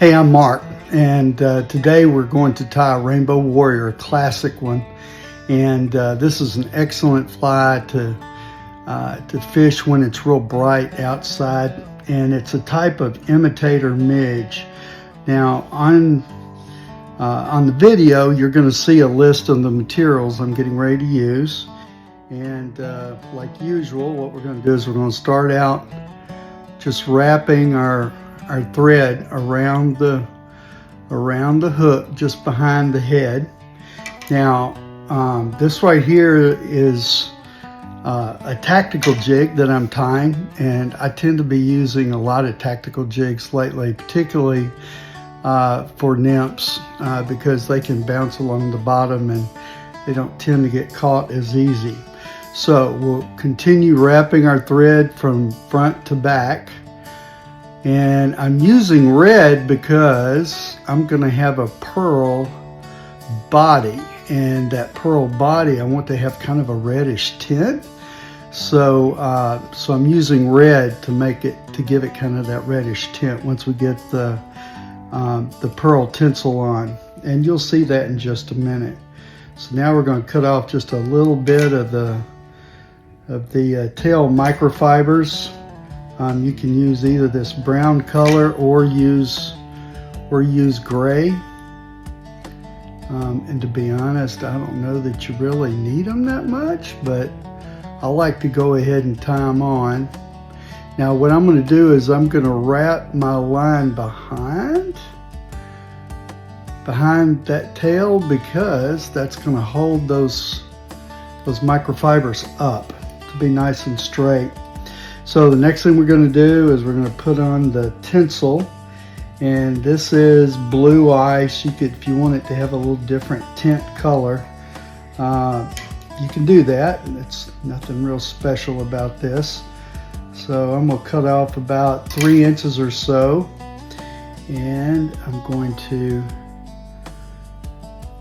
Hey, I'm Mark, and today we're going to tie a Rainbow Warrior, a classic one. And this is an excellent fly to fish when it's real bright outside. And it's a type of imitator midge. Now, on the video, you're going to see a list of the materials I'm getting ready to use. And like usual, what we're going to do is we're going to start out just wrapping our thread around the hook just behind the head. Now this right here is a tactical jig that I'm tying, and I tend to be using a lot of tactical jigs lately, particularly for nymphs, because they can bounce along the bottom and they don't tend to get caught as easy. So we'll continue wrapping our thread from front to back. And I'm using red because I'm going to have a pearl body, and that pearl body I want to have kind of a reddish tint. So I'm using red to give it kind of that reddish tint once we get the pearl tinsel on, and you'll see that in just a minute. So now we're going to cut off just a little bit of the tail microfibers. You can use either this brown color or use gray. And to be honest, I don't know that you really need them that much, but I like to go ahead and tie them on. Now what I'm going to do is I'm going to wrap my line behind that tail, because that's going to hold those microfibers up to be nice and straight. So the next thing we're going to do is we're going to put on the tinsel, and this is blue ice. If you want it to have a little different tint color, you can do that. It's nothing real special about this. So I'm going to cut off about 3 inches or so, and I'm going to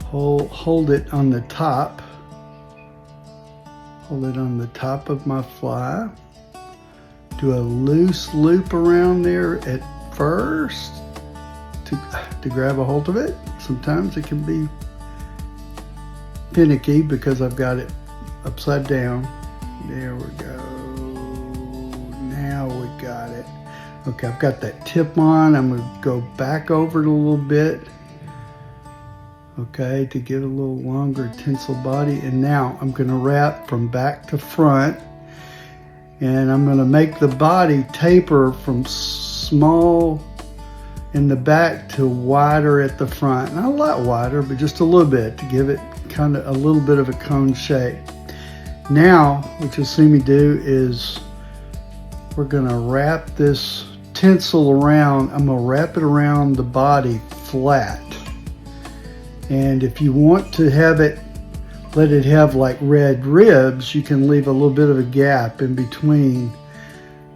hold it on the top. Hold it on the top of my fly. Do a loose loop around there at first to grab a hold of it. Sometimes it can be finicky because I've got it upside down. There we go. Now we got it. Okay, I've got that tip on. I'm going to go back over it a little bit. Okay, to get a little longer tinsel body. And now I'm going to wrap from back to front. And I'm going to make the body taper from small in the back to wider at the front. Not a lot wider, but just a little bit to give it kind of a little bit of a cone shape. Now, what you'll see me do is we're going to wrap this tinsel around. I'm going to wrap it around the body flat. And if you want to let it have like red ribs, you can leave a little bit of a gap in between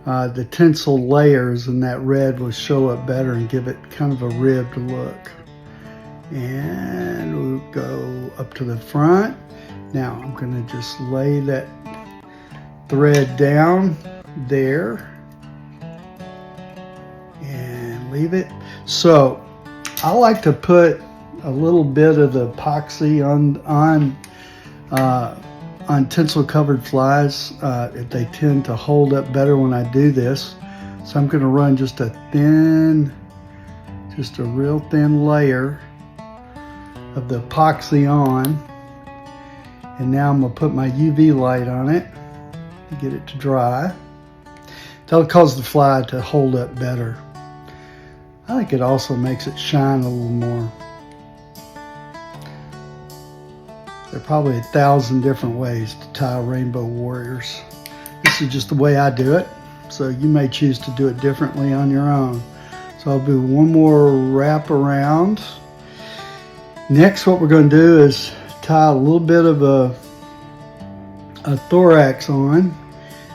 the tinsel layers, and that red will show up better and give it kind of a ribbed look. And we'll go up to the front. Now I'm going to just lay that thread down there and leave it. So I like to put a little bit of the epoxy on tinsel covered flies. They tend to hold up better when I do this. So I'm going to run just a real thin layer of the epoxy on. And now I'm going to put my UV light on it to get it to dry. That'll cause the fly to hold up better. I think it also makes it shine a little more. There are probably 1,000 different ways to tie Rainbow Warriors. This is just the way I do it, so you may choose to do it differently on your own. So I'll do one more wrap around. Next, what we're going to do is tie a little bit of a thorax on.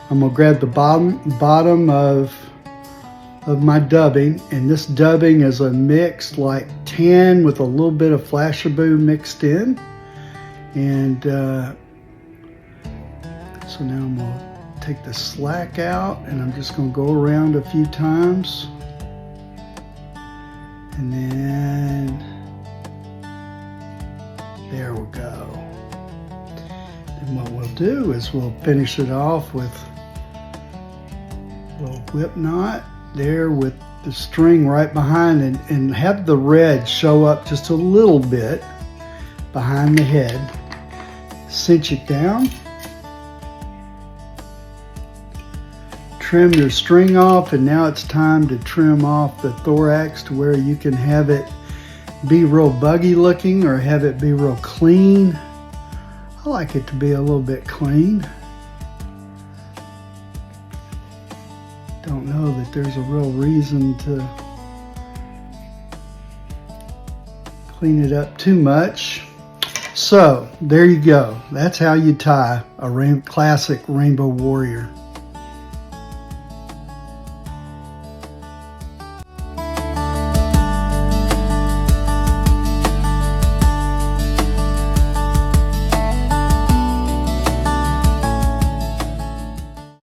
I'm going to grab the bottom of my dubbing, and this dubbing is a mixed like tan with a little bit of flashabou mixed in. And so now I'm going to take the slack out, and I'm just going to go around a few times. And then there we go. And what we'll do is we'll finish it off with a little whip knot there with the string right behind, and have the red show up just a little bit behind the head. Cinch it down. Trim your string off, and now it's time to trim off the thorax to where you can have it be real buggy looking or have it be real clean. I like it to be a little bit clean. Don't know that there's a real reason to clean it up too much. So there you go. That's how you tie a classic Rainbow Warrior.